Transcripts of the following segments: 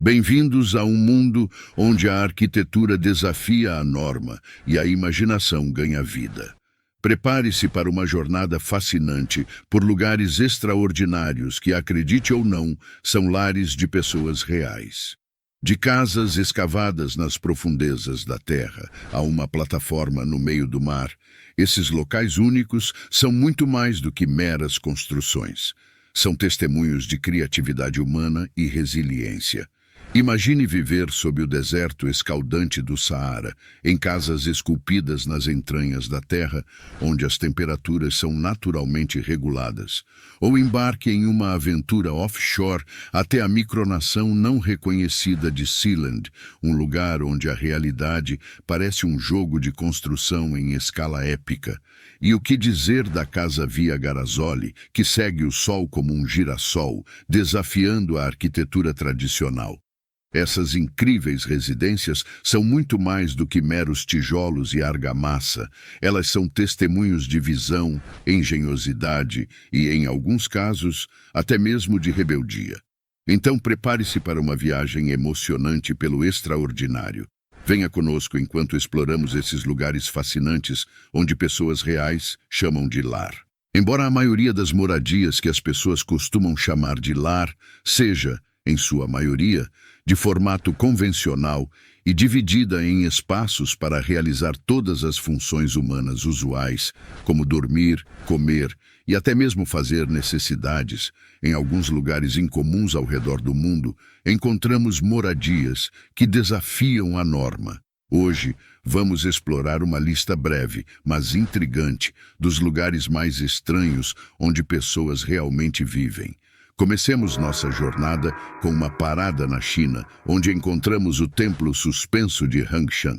Bem-vindos a um mundo onde a arquitetura desafia a norma e a imaginação ganha vida. Prepare-se para uma jornada fascinante por lugares extraordinários que, acredite ou não, são lares de pessoas reais. De casas escavadas nas profundezas da terra a uma plataforma no meio do mar, esses locais únicos são muito mais do que meras construções. São testemunhos de criatividade humana e resiliência. Imagine viver sob o deserto escaldante do Saara, em casas esculpidas nas entranhas da terra, onde as temperaturas são naturalmente reguladas. Ou embarque em uma aventura offshore até a micronação não reconhecida de Sealand, um lugar onde a realidade parece um jogo de construção em escala épica. E o que dizer da Casa Via Garazzoli, que segue o sol como um girassol, desafiando a arquitetura tradicional? Essas incríveis residências são muito mais do que meros tijolos e argamassa. Elas são testemunhos de visão, engenhosidade e, em alguns casos, até mesmo de rebeldia. Então prepare-se para uma viagem emocionante pelo extraordinário. Venha conosco enquanto exploramos esses lugares fascinantes onde pessoas reais chamam de lar. Embora a maioria das moradias que as pessoas costumam chamar de lar seja, em sua maioria, de formato convencional e dividida em espaços para realizar todas as funções humanas usuais, como dormir, comer e até mesmo fazer necessidades, em alguns lugares incomuns ao redor do mundo, encontramos moradias que desafiam a norma. Hoje, vamos explorar uma lista breve, mas intrigante, dos lugares mais estranhos onde pessoas realmente vivem. Comecemos nossa jornada com uma parada na China, onde encontramos o templo suspenso de Hangshan.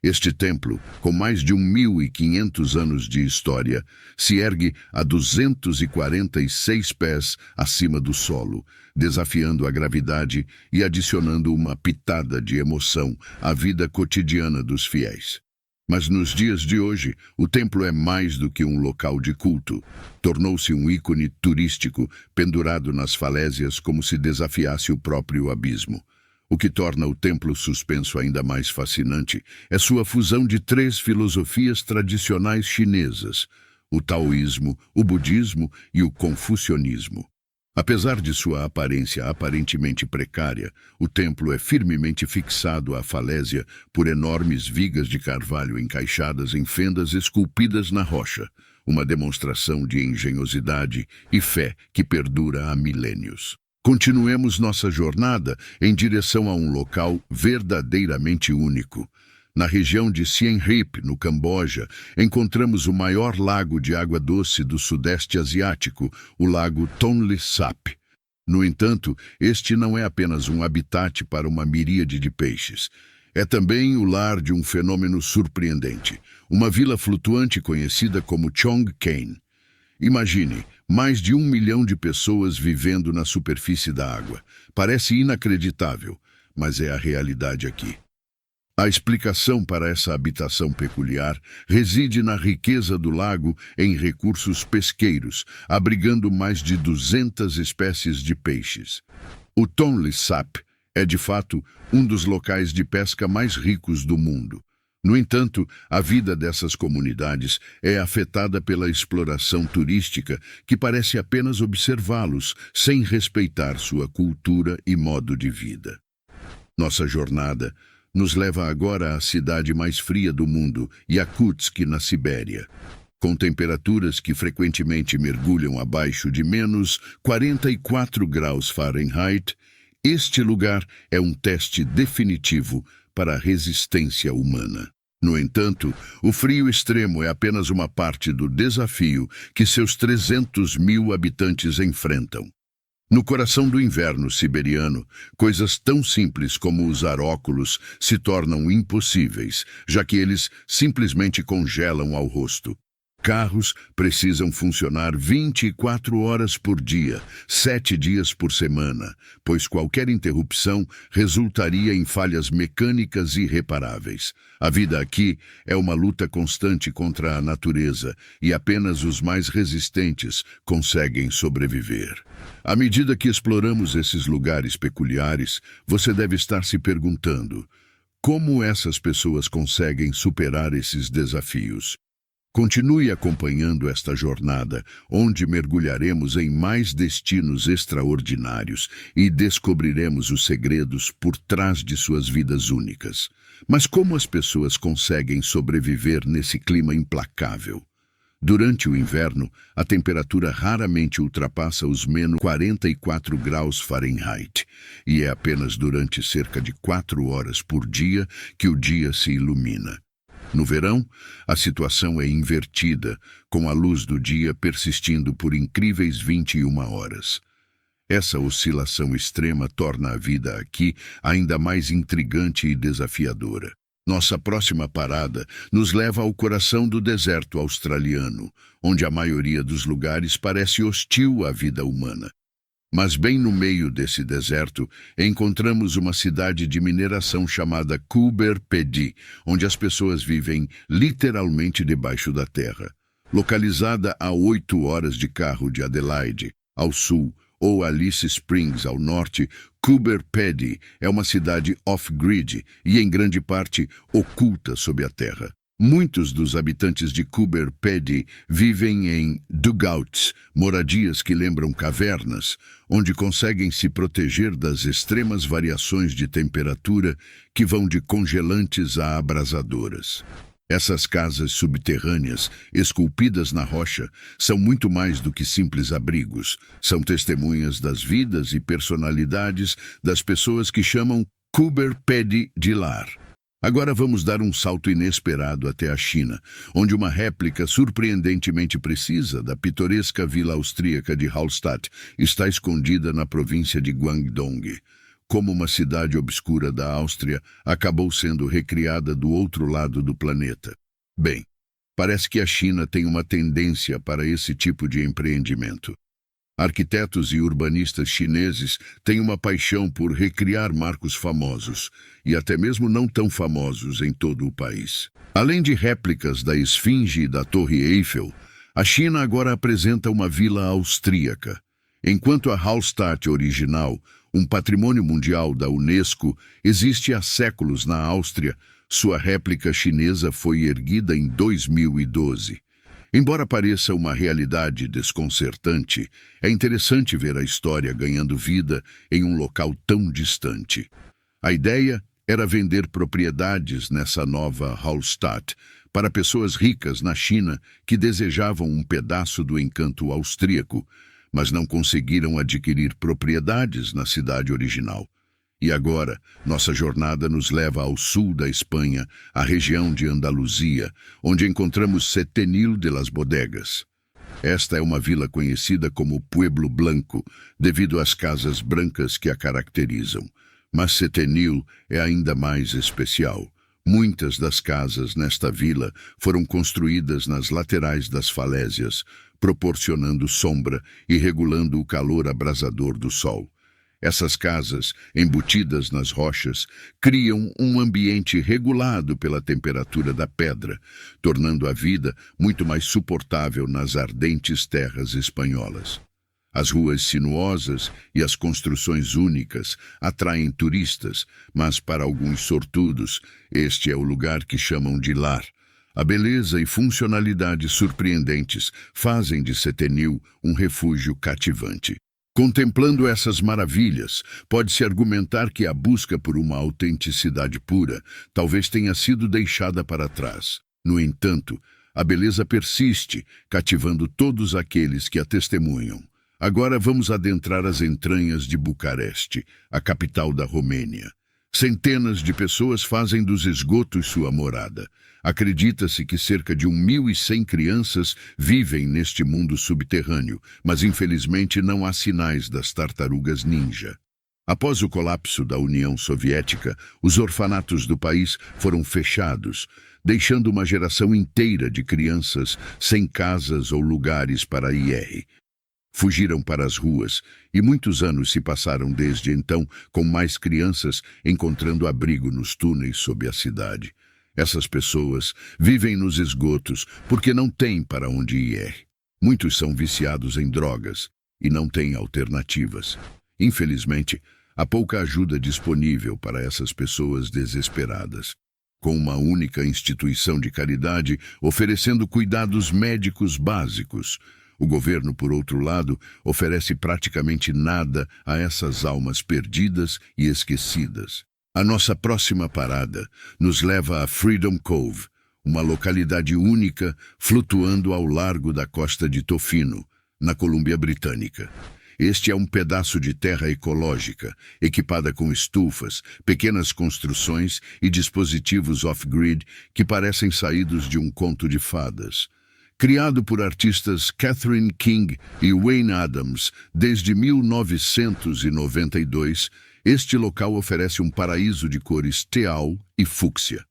Este templo, com mais de 1.500 anos de história, se ergue a 246 pés acima do solo, desafiando a gravidade e adicionando uma pitada de emoção à vida cotidiana dos fiéis. Mas nos dias de hoje, o templo é mais do que um local de culto. Tornou-se um ícone turístico, pendurado nas falésias como se desafiasse o próprio abismo. O que torna o templo suspenso ainda mais fascinante é sua fusão de 3 filosofias tradicionais chinesas: o taoísmo, o budismo e o confucionismo. Apesar de sua aparência aparentemente precária, o templo é firmemente fixado à falésia por enormes vigas de carvalho encaixadas em fendas esculpidas na rocha, uma demonstração de engenhosidade e fé que perdura há milênios. Continuemos nossa jornada em direção a um local verdadeiramente único. Na região de Siem Reap, no Camboja, encontramos o maior lago de água doce do Sudeste Asiático, o Lago Tonle Sap. No entanto, este não é apenas um habitat para uma miríade de peixes. É também o lar de um fenômeno surpreendente, uma vila flutuante conhecida como Chong Kane. Imagine, mais de 1 milhão de pessoas vivendo na superfície da água. Parece inacreditável, mas é a realidade aqui. A explicação para essa habitação peculiar reside na riqueza do lago em recursos pesqueiros, abrigando mais de 200 espécies de peixes. O Tonle Sap é, de fato, um dos locais de pesca mais ricos do mundo. No entanto, a vida dessas comunidades é afetada pela exploração turística que parece apenas observá-los, sem respeitar sua cultura e modo de vida. Nossa jornada nos leva agora à cidade mais fria do mundo, Yakutsk, na Sibéria. Com temperaturas que frequentemente mergulham abaixo de menos 44 graus Fahrenheit, este lugar é um teste definitivo para a resistência humana. No entanto, o frio extremo é apenas uma parte do desafio que seus 300 mil habitantes enfrentam. No coração do inverno siberiano, coisas tão simples como usar óculos se tornam impossíveis, já que eles simplesmente congelam ao rosto. carros precisam funcionar 24 horas por dia, 7 dias por semana, pois qualquer interrupção resultaria em falhas mecânicas irreparáveis. A vida aqui é uma luta constante contra a natureza e apenas os mais resistentes conseguem sobreviver. À medida que exploramos esses lugares peculiares, você deve estar se perguntando: como essas pessoas conseguem superar esses desafios? Continue acompanhando esta jornada, onde mergulharemos em mais destinos extraordinários e descobriremos os segredos por trás de suas vidas únicas. Mas como as pessoas conseguem sobreviver nesse clima implacável? Durante o inverno, a temperatura raramente ultrapassa os menos 44 graus Fahrenheit, e é apenas durante cerca de 4 horas por dia que o dia se ilumina. No verão, a situação é invertida, com a luz do dia persistindo por incríveis 21 horas. Essa oscilação extrema torna a vida aqui ainda mais intrigante e desafiadora. Nossa próxima parada nos leva ao coração do deserto australiano, onde a maioria dos lugares parece hostil à vida humana. Mas bem no meio desse deserto, encontramos uma cidade de mineração chamada Coober Pedy, onde as pessoas vivem literalmente debaixo da terra. Localizada a 8 horas de carro de Adelaide, ao sul, ou Alice Springs, ao norte, Coober Pedy é uma cidade off-grid e, em grande parte, oculta sob a terra. Muitos dos habitantes de Coober Pedy vivem em dugouts, moradias que lembram cavernas, onde conseguem se proteger das extremas variações de temperatura que vão de congelantes a abrasadoras. Essas casas subterrâneas, esculpidas na rocha, são muito mais do que simples abrigos. São testemunhas das vidas e personalidades das pessoas que chamam Coober Pedy de lar. Agora vamos dar um salto inesperado até a China, onde uma réplica surpreendentemente precisa da pitoresca vila austríaca de Hallstatt está escondida na província de Guangdong. Como uma cidade obscura da Áustria acabou sendo recriada do outro lado do planeta. Bem, parece que a China tem uma tendência para esse tipo de empreendimento. Arquitetos e urbanistas chineses têm uma paixão por recriar marcos famosos, e até mesmo não tão famosos em todo o país. Além de réplicas da Esfinge e da Torre Eiffel, a China agora apresenta uma vila austríaca. Enquanto a Hallstatt original, um patrimônio mundial da Unesco, existe há séculos na Áustria, sua réplica chinesa foi erguida em 2012. Embora pareça uma realidade desconcertante, é interessante ver a história ganhando vida em um local tão distante. A ideia era vender propriedades nessa nova Hallstatt para pessoas ricas na China que desejavam um pedaço do encanto austríaco, mas não conseguiram adquirir propriedades na cidade original. E agora, nossa jornada nos leva ao sul da Espanha, à região de Andaluzia, onde encontramos Setenil de las Bodegas. Esta é uma vila conhecida como Pueblo Blanco, devido às casas brancas que a caracterizam. Mas Setenil é ainda mais especial. Muitas das casas nesta vila foram construídas nas laterais das falésias, proporcionando sombra e regulando o calor abrasador do sol. Essas casas, embutidas nas rochas, criam um ambiente regulado pela temperatura da pedra, tornando a vida muito mais suportável nas ardentes terras espanholas. As ruas sinuosas e as construções únicas atraem turistas, mas para alguns sortudos, este é o lugar que chamam de lar. A beleza e funcionalidade surpreendentes fazem de Setenil um refúgio cativante. Contemplando essas maravilhas, pode-se argumentar que a busca por uma autenticidade pura talvez tenha sido deixada para trás. No entanto, a beleza persiste, cativando todos aqueles que a testemunham. Agora vamos adentrar as entranhas de Bucareste, a capital da Romênia. Centenas de pessoas fazem dos esgotos sua morada. Acredita-se que cerca de 1.100 crianças vivem neste mundo subterrâneo, mas infelizmente não há sinais das tartarugas ninja. Após o colapso da União Soviética, os orfanatos do país foram fechados, deixando uma geração inteira de crianças sem casas ou lugares para ir. Fugiram para as ruas e muitos anos se passaram desde então, com mais crianças encontrando abrigo nos túneis sob a cidade. Essas pessoas vivem nos esgotos porque não têm para onde ir. Muitos são viciados em drogas e não têm alternativas. Infelizmente, há pouca ajuda disponível para essas pessoas desesperadas. Com uma única instituição de caridade oferecendo cuidados médicos básicos, o governo, por outro lado, oferece praticamente nada a essas almas perdidas e esquecidas. A nossa próxima parada nos leva a Freedom Cove, uma localidade única flutuando ao largo da costa de Tofino, na Colômbia Britânica. Este é um pedaço de terra ecológica, equipada com estufas, pequenas construções e dispositivos off-grid que parecem saídos de um conto de fadas. Criado por artistas Catherine King e Wayne Adams desde 1992, este local oferece um paraíso de cores teal e fúcsia.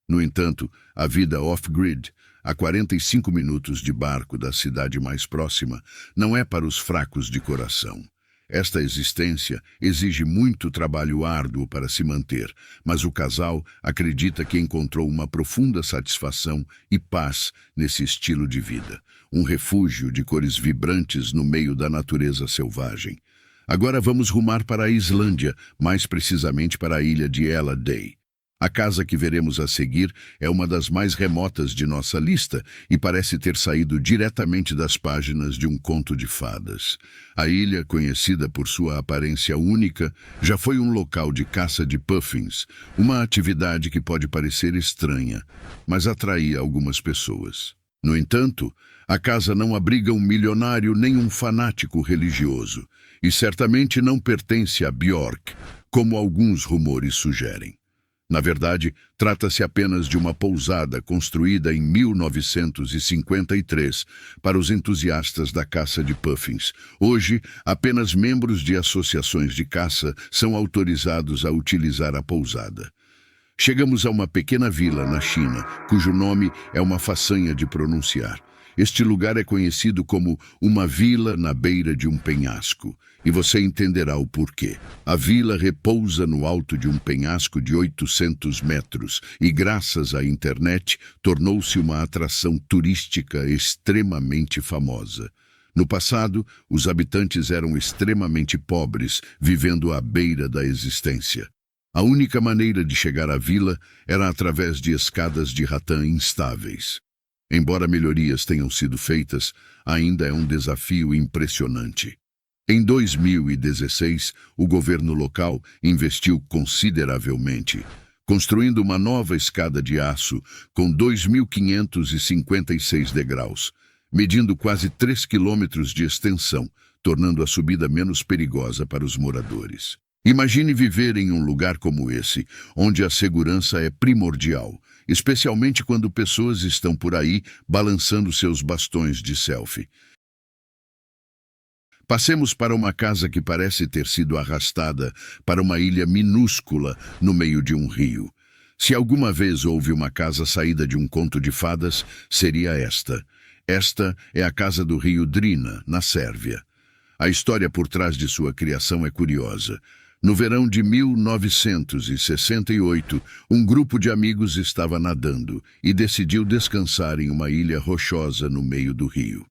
No entanto, a vida off-grid, a 45 minutos de barco da cidade mais próxima, não é para os fracos de coração. Esta existência exige muito trabalho árduo para se manter, mas o casal acredita que encontrou uma profunda satisfação e paz nesse estilo de vida, um refúgio de cores vibrantes no meio da natureza selvagem. Agora vamos rumar para a Islândia, mais precisamente para a ilha de Ella-Day. A casa que veremos a seguir é uma das mais remotas de nossa lista e parece ter saído diretamente das páginas de um conto de fadas. A ilha, conhecida por sua aparência única, já foi um local de caça de puffins, uma atividade que pode parecer estranha, mas atraía algumas pessoas. No entanto, a casa não abriga um milionário nem um fanático religioso, e certamente não pertence a Björk, como alguns rumores sugerem. Na verdade, trata-se apenas de uma pousada construída em 1953 para os entusiastas da caça de puffins. Hoje, apenas membros de associações de caça são autorizados a utilizar a pousada. Chegamos a uma pequena vila na China, cujo nome é uma façanha de pronunciar. Este lugar é conhecido como uma vila na beira de um penhasco, e você entenderá o porquê. A vila repousa no alto de um penhasco de 800 metros e, graças à internet, tornou-se uma atração turística extremamente famosa. No passado, os habitantes eram extremamente pobres, vivendo à beira da existência. A única maneira de chegar à vila era através de escadas de ratã instáveis. Embora melhorias tenham sido feitas, ainda é um desafio impressionante. Em 2016, o governo local investiu consideravelmente, construindo uma nova escada de aço com 2.556 degraus, medindo quase 3 quilômetros de extensão, tornando a subida menos perigosa para os moradores. Imagine viver em um lugar como esse, onde a segurança é primordial, especialmente quando pessoas estão por aí balançando seus bastões de selfie. Passemos para uma casa que parece ter sido arrastada para uma ilha minúscula no meio de um rio. Se alguma vez houve uma casa saída de um conto de fadas, seria esta. Esta é a casa do rio Drina, na Sérvia. A história por trás de sua criação é curiosa. No verão de 1968, um grupo de amigos estava nadando e decidiu descansar em uma ilha rochosa no meio do rio.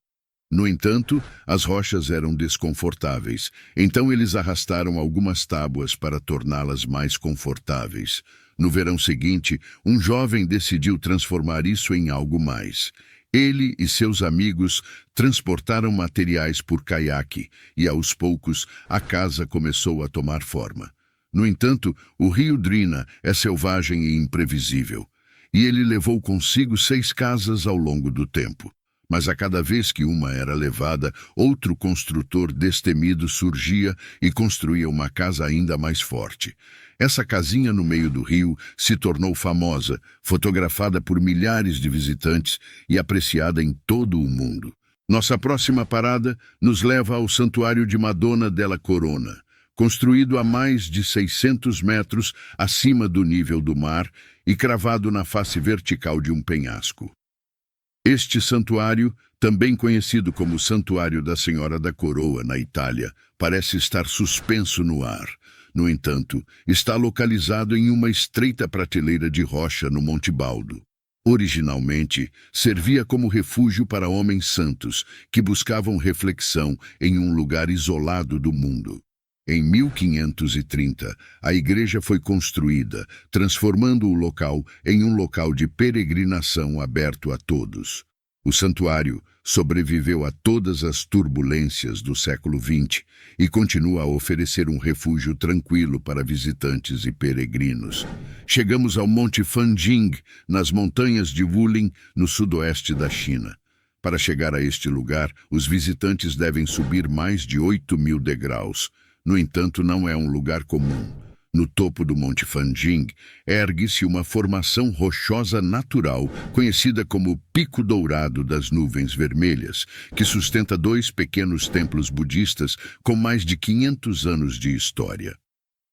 No entanto, as rochas eram desconfortáveis, então eles arrastaram algumas tábuas para torná-las mais confortáveis. No verão seguinte, um jovem decidiu transformar isso em algo mais. Ele e seus amigos transportaram materiais por caiaque e, aos poucos, a casa começou a tomar forma. No entanto, o rio Drina é selvagem e imprevisível, e ele levou consigo 6 casas ao longo do tempo. Mas a cada vez que uma era levada, outro construtor destemido surgia e construía uma casa ainda mais forte. Essa casinha no meio do rio se tornou famosa, fotografada por milhares de visitantes e apreciada em todo o mundo. Nossa próxima parada nos leva ao Santuário de Madonna della Corona, construído a mais de 600 metros acima do nível do mar e cravado na face vertical de um penhasco. Este santuário, também conhecido como Santuário da Senhora da Coroa, na Itália, parece estar suspenso no ar. No entanto, está localizado em uma estreita prateleira de rocha no Monte Baldo. Originalmente, servia como refúgio para homens santos que buscavam reflexão em um lugar isolado do mundo. Em 1530, a igreja foi construída, transformando o local em um local de peregrinação aberto a todos. O santuário sobreviveu a todas as turbulências do século XX e continua a oferecer um refúgio tranquilo para visitantes e peregrinos. Chegamos ao Monte Fanjing, nas montanhas de Wulin, no sudoeste da China. Para chegar a este lugar, os visitantes devem subir mais de 8.000 degraus. No entanto, não é um lugar comum. No topo do Monte Fanjing, ergue-se uma formação rochosa natural, conhecida como Pico Dourado das Nuvens Vermelhas, que sustenta 2 pequenos templos budistas com mais de 500 anos de história.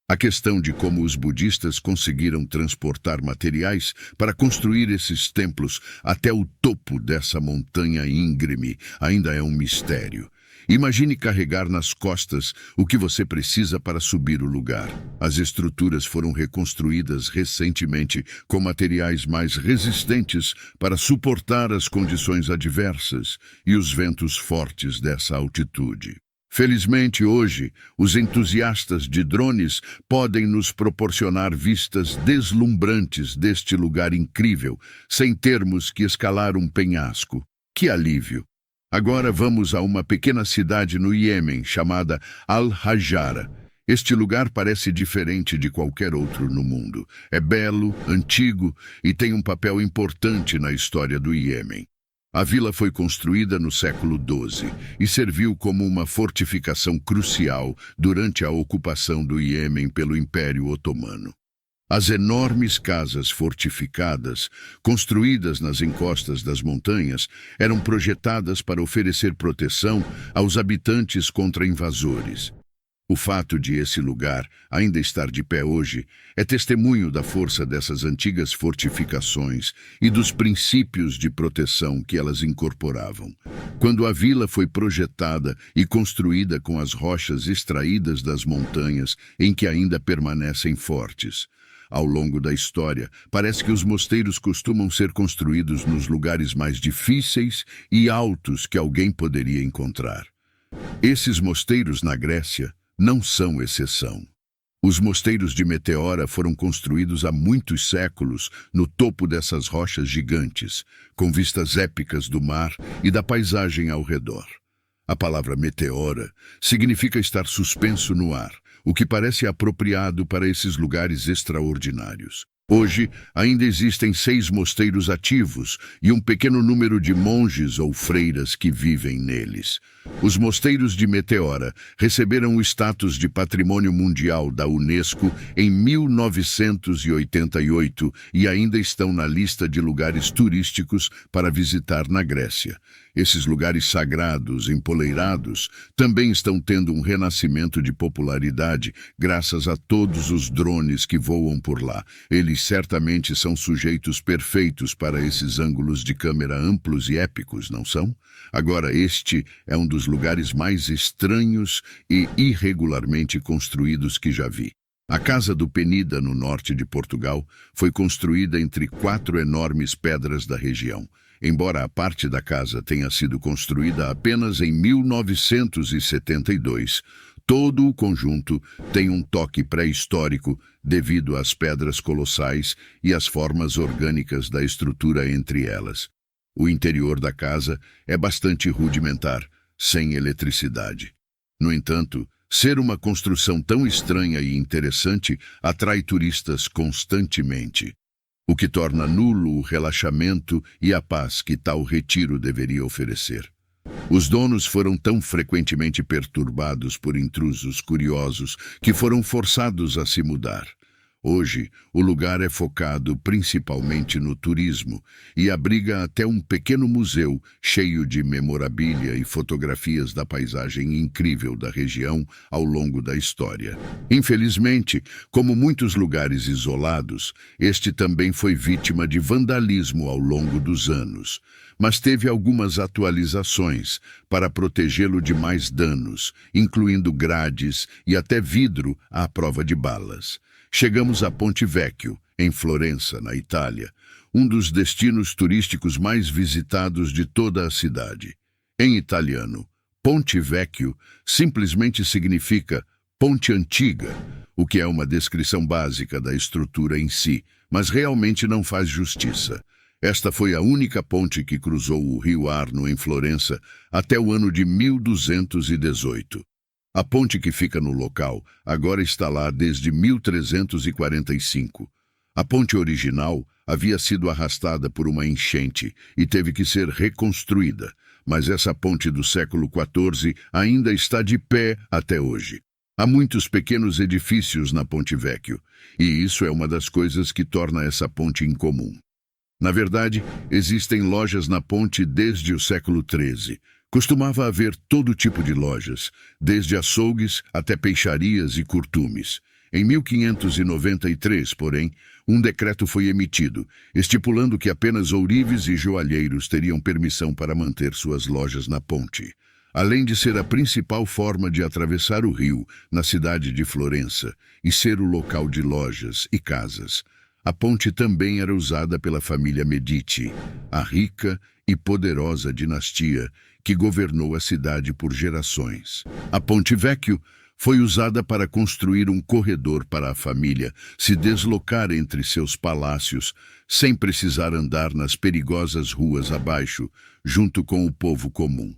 A questão de como os budistas conseguiram transportar materiais para construir esses templos até o topo dessa montanha íngreme ainda é um mistério. Imagine carregar nas costas o que você precisa para subir o lugar. As estruturas foram reconstruídas recentemente com materiais mais resistentes para suportar as condições adversas e os ventos fortes dessa altitude. Felizmente, hoje, os entusiastas de drones podem nos proporcionar vistas deslumbrantes deste lugar incrível, sem termos que escalar um penhasco. Que alívio! Agora vamos a uma pequena cidade no Iêmen, chamada Al-Hajara. Este lugar parece diferente de qualquer outro no mundo. É belo, antigo e tem um papel importante na história do Iêmen. A vila foi construída no século XII e serviu como uma fortificação crucial durante a ocupação do Iêmen pelo Império Otomano. As enormes casas fortificadas, construídas nas encostas das montanhas, eram projetadas para oferecer proteção aos habitantes contra invasores. O fato de esse lugar ainda estar de pé hoje é testemunho da força dessas antigas fortificações e dos princípios de proteção que elas incorporavam. Quando a vila foi projetada e construída com as rochas extraídas das montanhas em que ainda permanecem fortes, ao longo da história, parece que os mosteiros costumam ser construídos nos lugares mais difíceis e altos que alguém poderia encontrar. Esses mosteiros na Grécia não são exceção. Os mosteiros de Meteora foram construídos há muitos séculos no topo dessas rochas gigantes, com vistas épicas do mar e da paisagem ao redor. A palavra Meteora significa estar suspenso no ar, o que parece apropriado para esses lugares extraordinários. Hoje, ainda existem 6 mosteiros ativos e um pequeno número de monges ou freiras que vivem neles. Os mosteiros de Meteora receberam o status de Patrimônio Mundial da Unesco em 1988 e ainda estão na lista de lugares turísticos para visitar na Grécia. Esses lugares sagrados, empoleirados, também estão tendo um renascimento de popularidade graças a todos os drones que voam por lá. Eles certamente são sujeitos perfeitos para esses ângulos de câmera amplos e épicos, não são? Agora, este é um dos lugares mais estranhos e irregularmente construídos que já vi. A Casa do Penida, no norte de Portugal, foi construída entre 4 enormes pedras da região. Embora a parte da casa tenha sido construída apenas em 1972, todo o conjunto tem um toque pré-histórico devido às pedras colossais e às formas orgânicas da estrutura entre elas. O interior da casa é bastante rudimentar, sem eletricidade. No entanto, ser uma construção tão estranha e interessante atrai turistas constantemente, o que torna nulo o relaxamento e a paz que tal retiro deveria oferecer. Os donos foram tão frequentemente perturbados por intrusos curiosos que foram forçados a se mudar. Hoje, o lugar é focado principalmente no turismo e abriga até um pequeno museu cheio de memorabilia e fotografias da paisagem incrível da região ao longo da história. Infelizmente, como muitos lugares isolados, este também foi vítima de vandalismo ao longo dos anos, mas teve algumas atualizações para protegê-lo de mais danos, incluindo grades e até vidro à prova de balas. Chegamos a Ponte Vecchio, em Florença, na Itália, um dos destinos turísticos mais visitados de toda a cidade. Em italiano, Ponte Vecchio simplesmente significa ponte antiga, o que é uma descrição básica da estrutura em si, mas realmente não faz justiça. Esta foi a única ponte que cruzou o rio Arno em Florença até o ano de 1218. A ponte que fica no local agora está lá desde 1345. A ponte original havia sido arrastada por uma enchente e teve que ser reconstruída, mas essa ponte do século XIV ainda está de pé até hoje. Há muitos pequenos edifícios na Ponte Vecchio, e isso é uma das coisas que torna essa ponte incomum. Na verdade, existem lojas na ponte desde o século XIII. Costumava haver todo tipo de lojas, desde açougues até peixarias e curtumes. Em 1593, porém, um decreto foi emitido, estipulando que apenas ourives e joalheiros teriam permissão para manter suas lojas na ponte. Além de ser a principal forma de atravessar o rio na cidade de Florença e ser o local de lojas e casas, a ponte também era usada pela família Medici, a rica e poderosa dinastia que governou a cidade por gerações. A Ponte Vecchio foi usada para construir um corredor para a família se deslocar entre seus palácios sem precisar andar nas perigosas ruas abaixo, junto com o povo comum.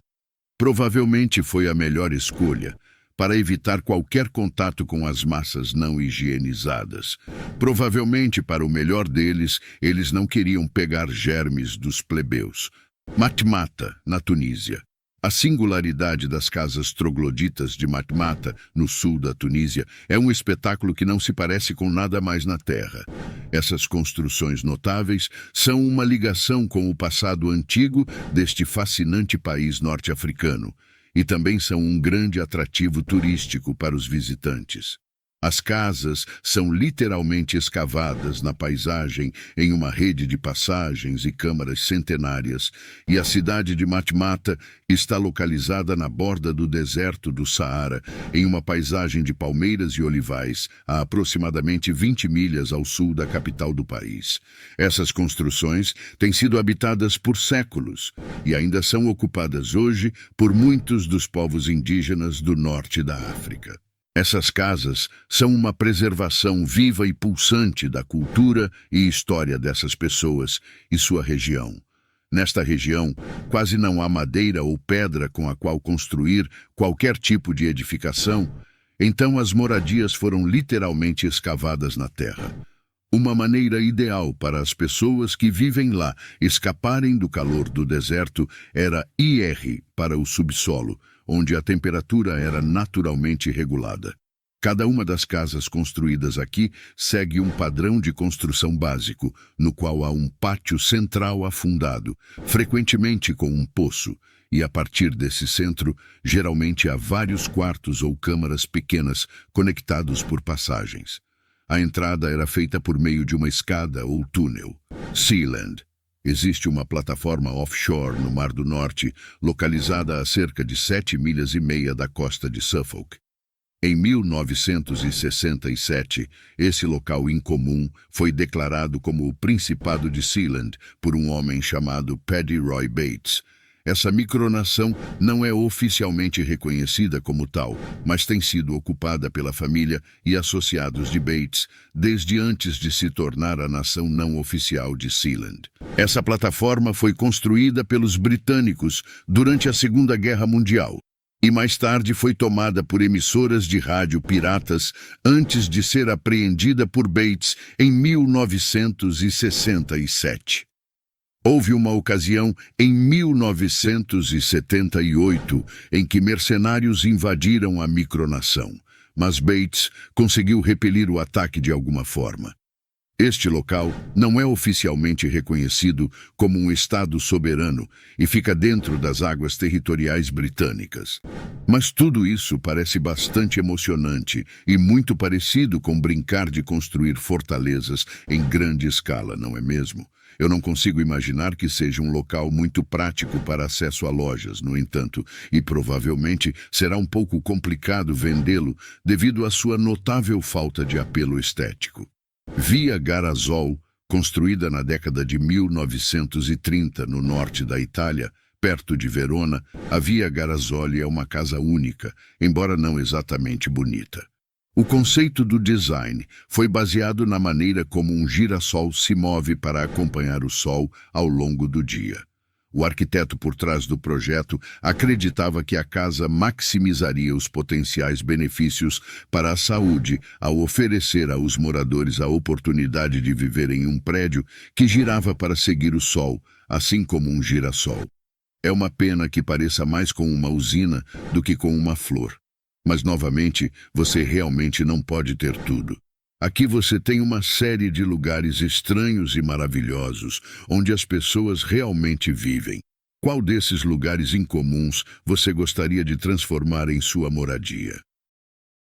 Provavelmente foi a melhor escolha para evitar qualquer contato com as massas não higienizadas. Provavelmente, para o melhor deles, eles não queriam pegar germes dos plebeus. Matmata, na Tunísia. A singularidade das casas trogloditas de Matmata, no sul da Tunísia, é um espetáculo que não se parece com nada mais na Terra. Essas construções notáveis são uma ligação com o passado antigo deste fascinante país norte-africano e também são um grande atrativo turístico para os visitantes. As casas são literalmente escavadas na paisagem em uma rede de passagens e câmaras centenárias, e a cidade de Matmata está localizada na borda do deserto do Saara, em uma paisagem de palmeiras e olivais, a aproximadamente 20 milhas ao sul da capital do país. Essas construções têm sido habitadas por séculos e ainda são ocupadas hoje por muitos dos povos indígenas do norte da África. Essas casas são uma preservação viva e pulsante da cultura e história dessas pessoas e sua região. Nesta região, quase não há madeira ou pedra com a qual construir qualquer tipo de edificação, então as moradias foram literalmente escavadas na terra. Uma maneira ideal para as pessoas que vivem lá escaparem do calor do deserto era ir para o subsolo, onde a temperatura era naturalmente regulada. Cada uma das casas construídas aqui segue um padrão de construção básico, no qual há um pátio central afundado, frequentemente com um poço, e a partir desse centro, geralmente há vários quartos ou câmaras pequenas conectados por passagens. A entrada era feita por meio de uma escada ou túnel. Sealand. Existe uma plataforma offshore no Mar do Norte, localizada a cerca de 7,5 milhas da costa de Suffolk. Em 1967, esse local incomum foi declarado como o Principado de Sealand por um homem chamado Paddy Roy Bates. Essa micronação não é oficialmente reconhecida como tal, mas tem sido ocupada pela família e associados de Bates desde antes de se tornar a nação não oficial de Sealand. Essa plataforma foi construída pelos britânicos durante a Segunda Guerra Mundial e mais tarde foi tomada por emissoras de rádio piratas antes de ser apreendida por Bates em 1967. Houve uma ocasião em 1978 em que mercenários invadiram a micronação, mas Bates conseguiu repelir o ataque de alguma forma. Este local não é oficialmente reconhecido como um estado soberano e fica dentro das águas territoriais britânicas. Mas tudo isso parece bastante emocionante e muito parecido com brincar de construir fortalezas em grande escala, não é mesmo? Eu não consigo imaginar que seja um local muito prático para acesso a lojas, no entanto, e provavelmente será um pouco complicado vendê-lo devido à sua notável falta de apelo estético. Via Garazol, construída na década de 1930 no norte da Itália, perto de Verona, a Via Garazoli é uma casa única, embora não exatamente bonita. O conceito do design foi baseado na maneira como um girassol se move para acompanhar o sol ao longo do dia. O arquiteto por trás do projeto acreditava que a casa maximizaria os potenciais benefícios para a saúde ao oferecer aos moradores a oportunidade de viver em um prédio que girava para seguir o sol, assim como um girassol. É uma pena que pareça mais com uma usina do que com uma flor. Mas, novamente, você realmente não pode ter tudo. Aqui você tem uma série de lugares estranhos e maravilhosos, onde as pessoas realmente vivem. Qual desses lugares incomuns você gostaria de transformar em sua moradia?